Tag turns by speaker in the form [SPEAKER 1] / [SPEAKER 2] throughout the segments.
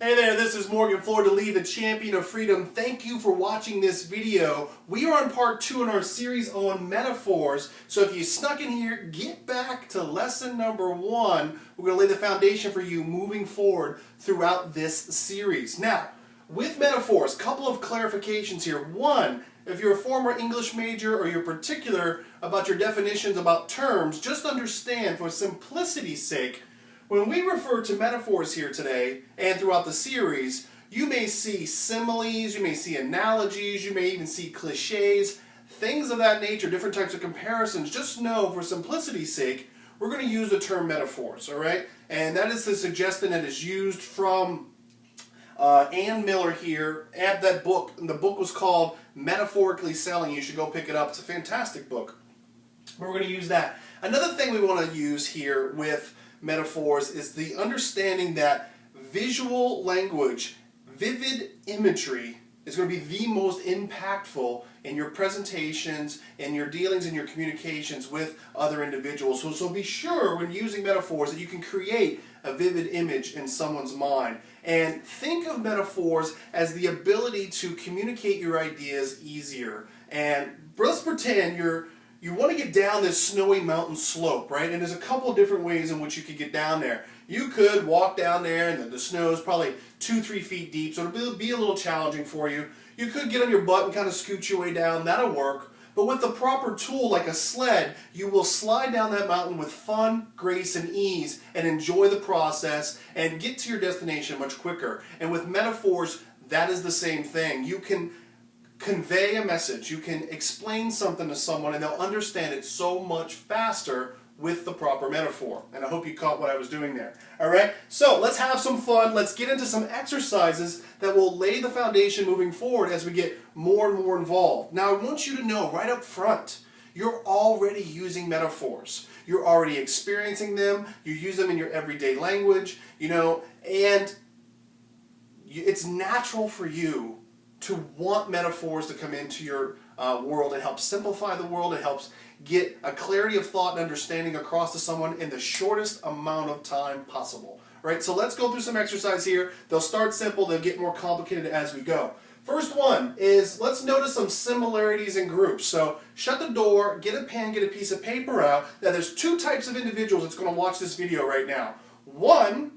[SPEAKER 1] Hey there, this is Morgan Fleur-de-Lis, the champion of freedom. Thank you for watching this video. We are on part 2 in our series on metaphors. So if you snuck in here, get back to lesson number 1. We're going to lay the foundation for you moving forward throughout this series. Now, with metaphors, a couple of clarifications here. One, if you're a former English major or you're particular about your definitions about terms, just understand for simplicity's sake, when we refer to metaphors here today and throughout the series, you may see similes, you may see analogies, you may even see cliches, things of that nature, different types of comparisons. Just know, for simplicity's sake, we're going to use the term metaphors, all right? And that is the suggestion that is used from Ann Miller here at that book. And the book was called Metaphorically Selling. You should go pick it up. It's a fantastic book. We're going to use that. Another thing we want to use here with metaphors is the understanding that visual language, vivid imagery, is going to be the most impactful in your presentations, in your dealings, in your communications with other individuals. So be sure when using metaphors that you can create a vivid image in someone's mind. And think of metaphors as the ability to communicate your ideas easier. And let's pretend you want to get down this snowy mountain slope, right? And there's a couple different ways in which you could get down there. You could walk down there and the snow is probably 2-3 feet deep, so it'll be a little challenging for you. You could get on your butt and kind of scoot your way down. That'll work. But with the proper tool like a sled, you will slide down that mountain with fun, grace, and ease and enjoy the process and get to your destination much quicker. And with metaphors, that is the same thing. You can convey a message, you can explain something to someone, and they'll understand it so much faster with the proper metaphor. And I hope you caught what I was doing there. Alright, so let's have some fun. Let's get into some exercises that will lay the foundation moving forward as we get more and more involved. Now, I want you to know right up front, you're already using metaphors. You're already experiencing them. You use them in your everyday language, and it's natural for you to want metaphors to come into your world. It helps simplify the world. It helps get a clarity of thought and understanding across to someone in the shortest amount of time possible. Right? So let's go through some exercise here. They'll start simple. They'll get more complicated as we go. First one is, let's notice some similarities in groups. So shut the door, get a pen, get a piece of paper out. Now there's 2 types of individuals that's going to watch this video right now. One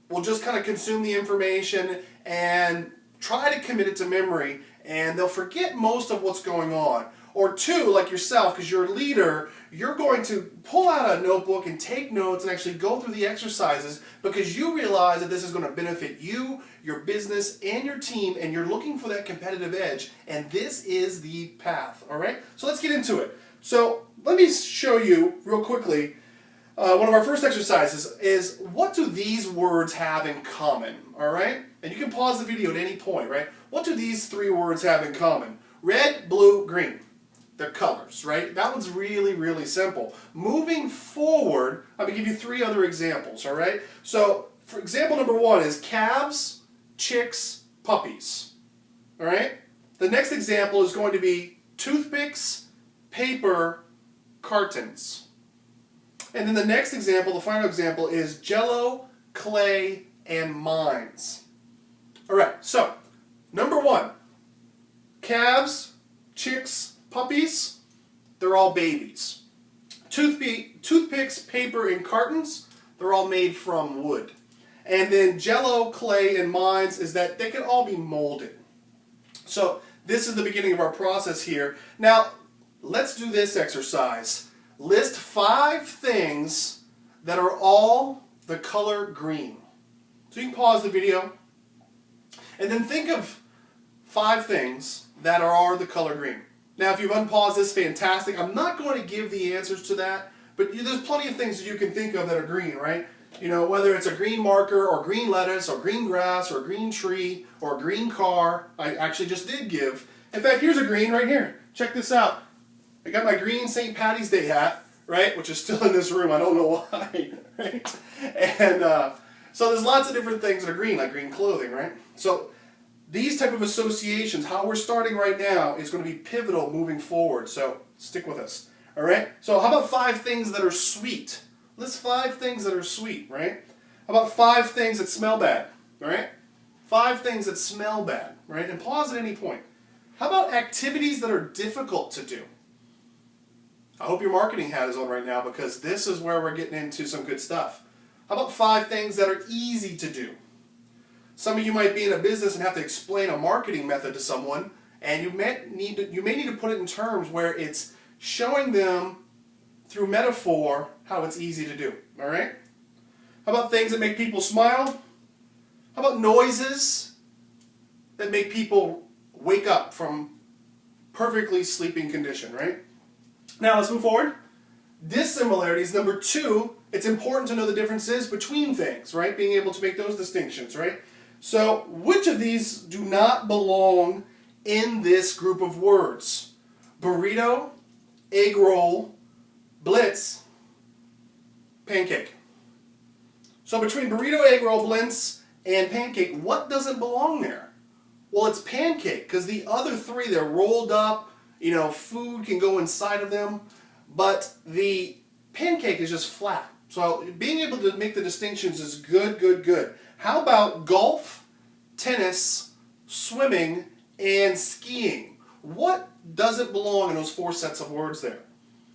[SPEAKER 1] will just kind of consume the information and try to commit it to memory, and they'll forget most of what's going on. Or 2, like yourself, because you're a leader, you're going to pull out a notebook and take notes and actually go through the exercises because you realize that this is going to benefit you, your business, and your team, and you're looking for that competitive edge, and this is the path. All right? So let's get into it. So let me show you real quickly. One of our first exercises is, what do these words have in common? All right? And you can pause the video at any point, right? What do these 3 words have in common? Red, blue, green. They're colors, right? That one's really, really simple. Moving forward, I'm going to give you 3 other examples, all right? So, for example number 1 is calves, chicks, puppies. All right? The next example is going to be toothpicks, paper, cartons. And then the next example, the final example, is Jello, clay, and mines. All right, so number 1, calves, chicks, puppies, they're all babies. Toothpicks, paper, and cartons, they're all made from wood. And then Jello, clay, and mines is that they can all be molded. So this is the beginning of our process here. Now, let's do this exercise. List 5 things that are all the color green. So you can pause the video and then think of 5 things that are the color green. Now, if you've unpaused this, fantastic. I'm not going to give the answers to that, but there's plenty of things that you can think of that are green, right? Whether it's a green marker or green lettuce or green grass or a green tree or a green car. I actually just did give. In fact, here's a green right here. Check this out. I got my green St. Patty's Day hat, right, which is still in this room. I don't know why, right? And so there's lots of different things that are green, like green clothing, right? So these type of associations, how we're starting right now, is going to be pivotal moving forward. So stick with us, all right? So how about 5 things that are sweet? List 5 things that are sweet, right? How about 5 things that smell bad, all right? 5 things that smell bad, right? And pause at any point. How about activities that are difficult to do? I hope your marketing hat is on right now because this is where we're getting into some good stuff. How about 5 things that are easy to do? Some of you might be in a business and have to explain a marketing method to someone, and you may need to put it in terms where it's showing them through metaphor how it's easy to do. All right? How about things that make people smile? How about noises that make people wake up from perfectly sleeping condition, right? Now let's move forward. Dissimilarities, number 2, it's important to know the differences between things, right? Being able to make those distinctions, right? So which of these do not belong in this group of words? Burrito, egg roll, blitz, pancake. So between burrito, egg roll, blitz, and pancake, what doesn't belong there? Well, it's pancake, because the other 3, they're rolled up, food can go inside of them, but the pancake is just flat. So being able to make the distinctions is good, good, good. How about golf, tennis, swimming, and skiing? What doesn't belong in those 4 sets of words there?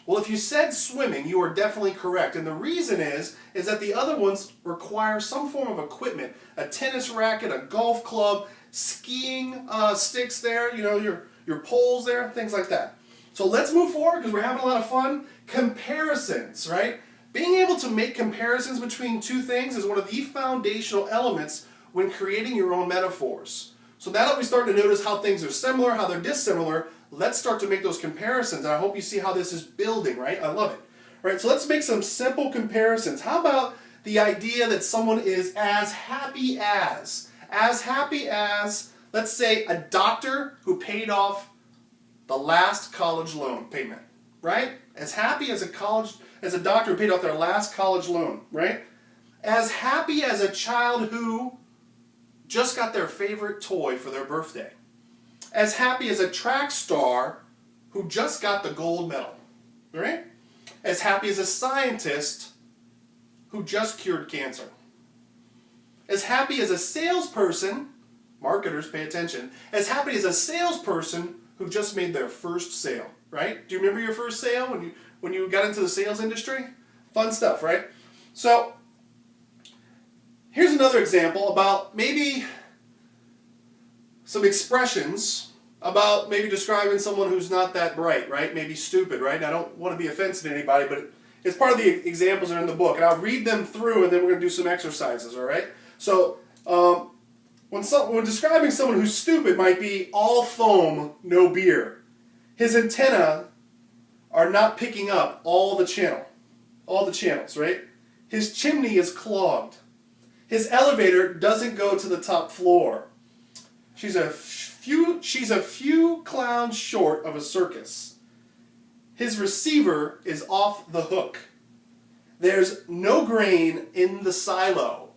[SPEAKER 1] Well, if you said swimming, you are definitely correct. And the reason is that the other ones require some form of equipment. A tennis racket, a golf club, skiing sticks there, your poles there, things like that. So let's move forward because we're having a lot of fun. Comparisons, right? Being able to make comparisons between 2 things is one of the foundational elements when creating your own metaphors. So now that we start to notice how things are similar, how they're dissimilar, let's start to make those comparisons. And I hope you see how this is building, right? I love it. Right, so let's make some simple comparisons. How about the idea that someone is as happy as, let's say, a doctor who paid off the last college loan payment, right? As happy as a doctor who paid off their last college loan, right? As happy as a child who just got their favorite toy for their birthday. As happy as a track star who just got the gold medal, right? As happy as a scientist who just cured cancer. As happy as a salesperson, marketers pay attention, as happy as a salesperson who just made their first sale, right? Do you remember your first sale when you got into the sales industry? Fun stuff, right? So here's another example about maybe some expressions about maybe describing someone who's not that bright, right? Maybe stupid, right? And I don't want to be offensive to anybody, but it's part of the examples that are in the book. And I'll read them through, and then we're going to do some exercises, all right? So when describing someone who's stupid might be all foam, no beer. His antenna are not picking up all the channels, right? His chimney is clogged. His elevator doesn't go to the top floor. She's a few clowns short of a circus. His receiver is off the hook. There's no grain in the silo.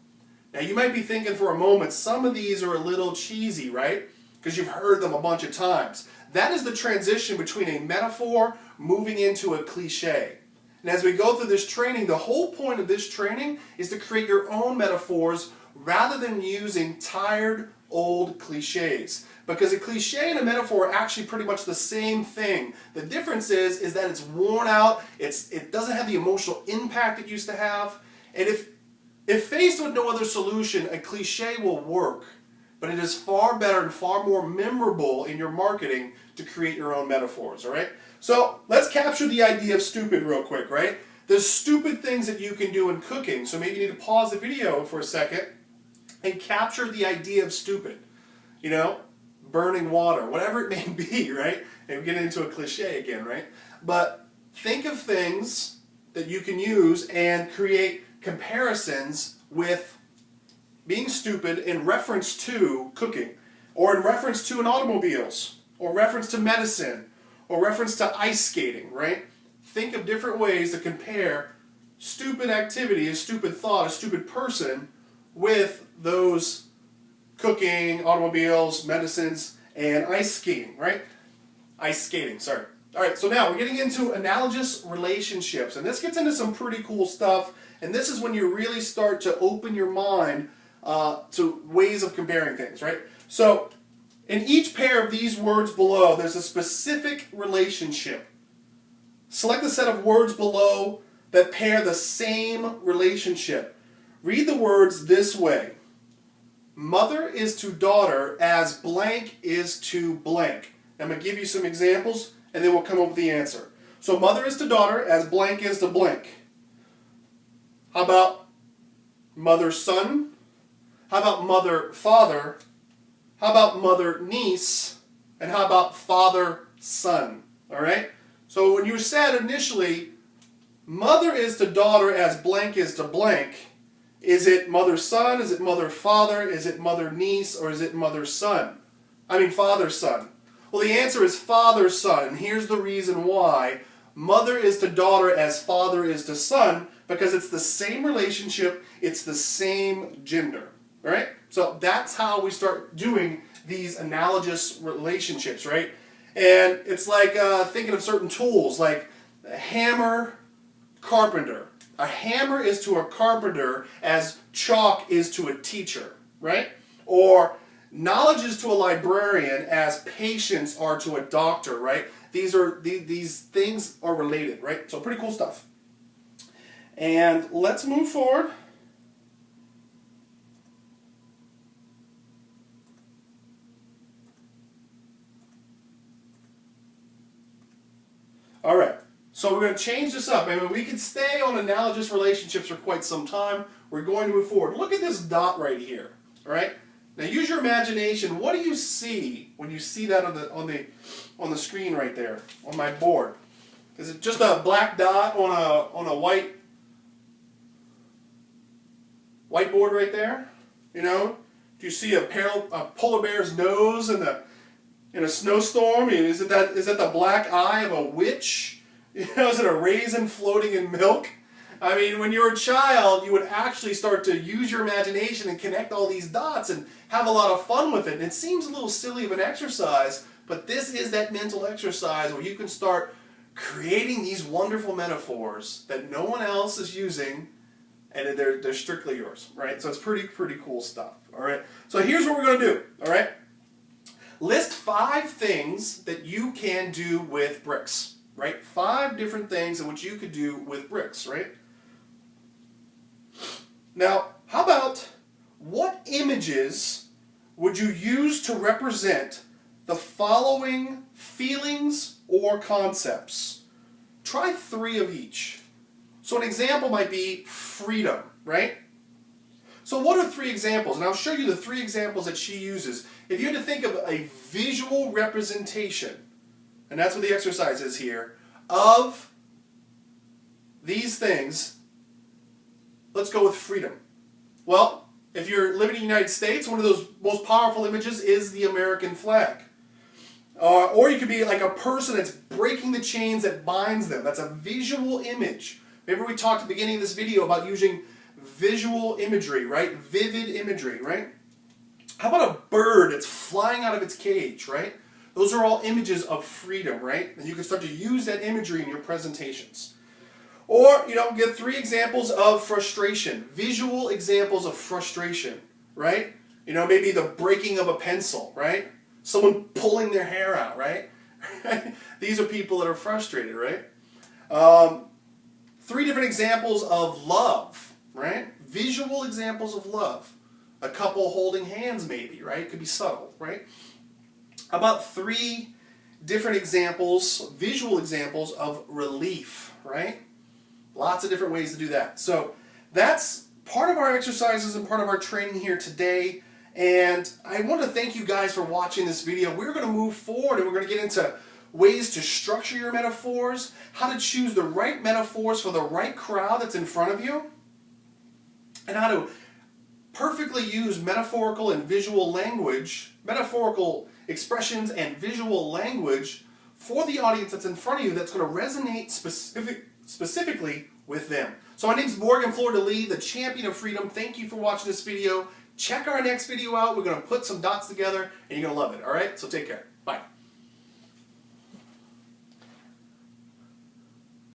[SPEAKER 1] Now you might be thinking for a moment, some of these are a little cheesy, right? Because you've heard them a bunch of times. That is the transition between a metaphor moving into a cliche. And as we go through this training, the whole point of this training is to create your own metaphors rather than using tired, old cliches. Because a cliche and a metaphor are actually pretty much the same thing. The difference is that it's worn out, it doesn't have the emotional impact it used to have. And if faced with no other solution, a cliche will work. But it is far better and far more memorable in your marketing to create your own metaphors, all right? So let's capture the idea of stupid real quick, right? There's stupid things that you can do in cooking. So maybe you need to pause the video for a second and capture the idea of stupid. Burning water, whatever it may be, right? And we get into a cliche again, right? But think of things that you can use and create comparisons with being stupid in reference to cooking, or in reference to an automobiles, or reference to medicine, or reference to ice skating, right? Think of different ways to compare stupid activity, a stupid thought, a stupid person with those cooking, automobiles, medicines, and ice skating, right? Ice skating, sorry. All right, so now we're getting into analogous relationships, and this gets into some pretty cool stuff, and this is when you really start to open your mind to ways of comparing things, right? So in each pair of these words below, there's a specific relationship. Select the set of words below that pair the same relationship. Read the words this way. Mother is to daughter as blank is to blank. I'm going to give you some examples and then we'll come up with the answer. So mother is to daughter as blank is to blank. How about mother son? How about mother father? How about mother niece? And how about father son? All right? So when you said initially, mother is to daughter as blank is to blank, is it mother son? Is it mother father? Is it mother niece? Or is it mother son? I mean father son. Well, the answer is father son. And here's the reason why. Mother is to daughter as father is to son, because it's the same relationship, it's the same gender. All right? So that's how we start doing these analogous relationships, right? And it's like thinking of certain tools, like a hammer, carpenter. A hammer is to a carpenter as chalk is to a teacher, right? Or knowledge is to a librarian as patients are to a doctor, right? These things are related, right? So pretty cool stuff. And let's move forward. All right, so we're going to change this up. I mean, we could stay on analogous relationships for quite some time. We're going to move forward. Look at this dot right here. All right. Now use your imagination. What do you see when you see that on the screen right there on my board? Is it just a black dot on a whiteboard right there? You know? Do you see a polar bear's nose in a snowstorm? Is it the black eye of a witch? You know, is it a raisin floating in milk? I mean, when you're a child, you would actually start to use your imagination and connect all these dots and have a lot of fun with it. And it seems a little silly of an exercise, but this is that mental exercise where you can start creating these wonderful metaphors that no one else is using, and they're strictly yours, right? So it's pretty cool stuff, all right? So here's what we're going to do, all right? List 5 things that you can do with bricks, right? 5 different things in which you could do with bricks, right? Now, how about what images would you use to represent the following feelings or concepts? Try 3 of each. So an example might be freedom, right? So what are 3 examples? And I'll show you the 3 examples that she uses. If you had to think of a visual representation, and that's what the exercise is here, of these things, let's go with freedom. Well, if you're living in the United States, one of those most powerful images is the American flag. Or you could be like a person that's breaking the chains that binds them. That's a visual image. Remember we talked at the beginning of this video about using visual imagery, right? Vivid imagery, right? How about a bird that's flying out of its cage, right? Those are all images of freedom, right? And you can start to use that imagery in your presentations. Or, get 3 examples of frustration. Visual examples of frustration, right? Maybe the breaking of a pencil, right? Someone pulling their hair out, right? These are people that are frustrated, right? 3 different examples of love, right? Visual examples of love. A couple holding hands maybe, right? It could be subtle, right? How about 3 different examples, visual examples of relief, right? Lots of different ways to do that. So that's part of our exercises and part of our training here today. And I want to thank you guys for watching this video. We're going to move forward and we're going to get into ways to structure your metaphors, how to choose the right metaphors for the right crowd that's in front of you, and how to perfectly use metaphorical and visual language, metaphorical expressions and visual language for the audience that's in front of you that's going to resonate specifically with them. So my name is Morgan Fleur-de-Lis, the champion of freedom. Thank you for watching this video. Check our next video out. We're going to put some dots together and you're going to love it. All right? So take care.